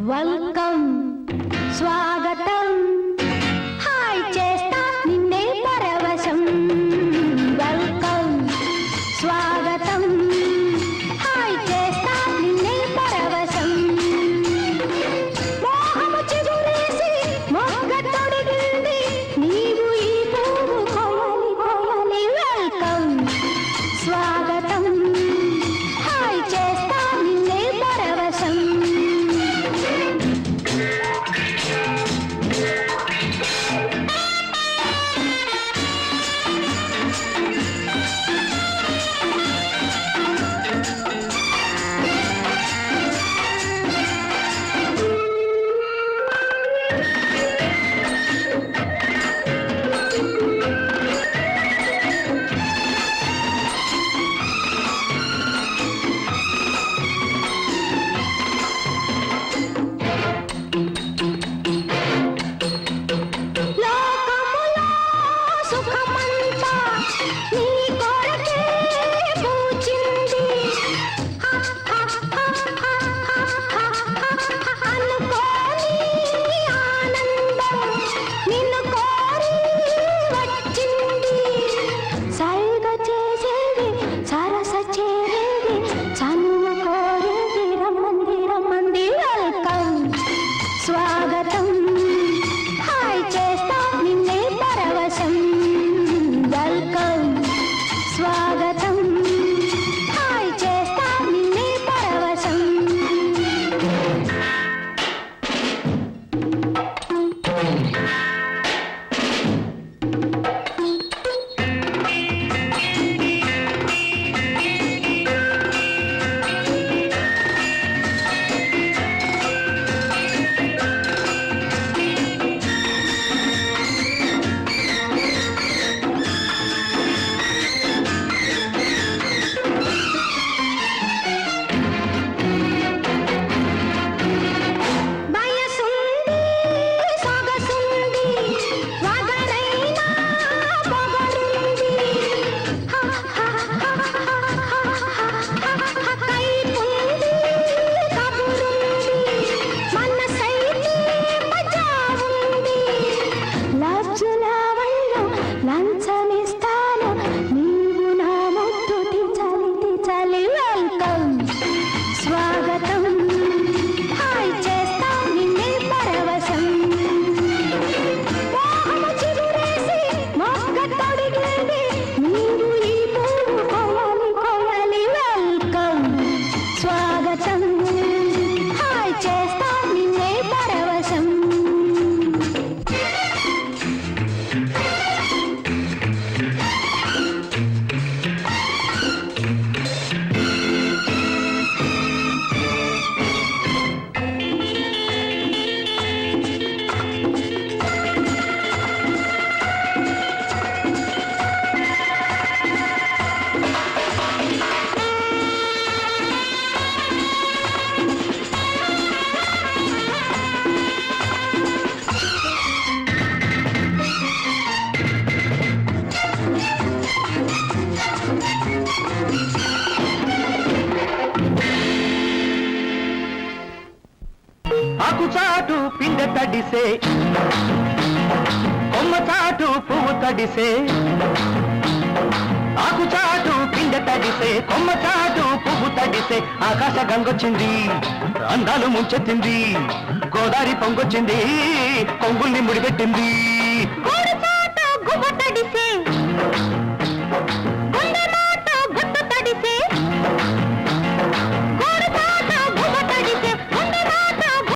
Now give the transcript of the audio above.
welcome స్వాగతం hi చేస్తా నిన్నే పరవశం వెల్కమ్ స్వాగతం హాయ్ చేస్తా నిన్నే పరవశం మోహము చిగురేసి మొగ్గ తొడిగింది నీవు ఈ పువ్వు కోయాలి కోయాలి వెల్కమ్ స్వాగతం హాయ్ చేస్తా నిన్నే పరవశం స్వాగతం హాయ్ చేస్తా నిన్నే పరవశం వెల్కమ్ స్వాగతం హాయ్ చేస్తా నిన్నే పరవశం లంచమిస్తాను నీవు నా ముద్దు తించాలి తించాలి వెల్కమ్ స్వాగతం హాయ్ చేస్తా నిన్నే పరవశం మోహము చిగురేసి మొగ్గ తొడిగింది నీవు ఈ పువ్వు కోయాలి కోయాలి వెల్కమ్ స్వాగతం హాయ్ చేస్తా నిన్నే పరవశం ఆకుచాటు పిండ తడిసే కొమ్మచాటు పువ్వు తడిసే ఆకుచాటు పిండ తడిసే కొమ్మచాటు పువ్వు తడిసే ఆకాశ గంగొచ్చింది అందాలు ముంచెత్తింది గోదావరి పొంగొచ్చింది కొంగుల్ని ముడిపెట్టింది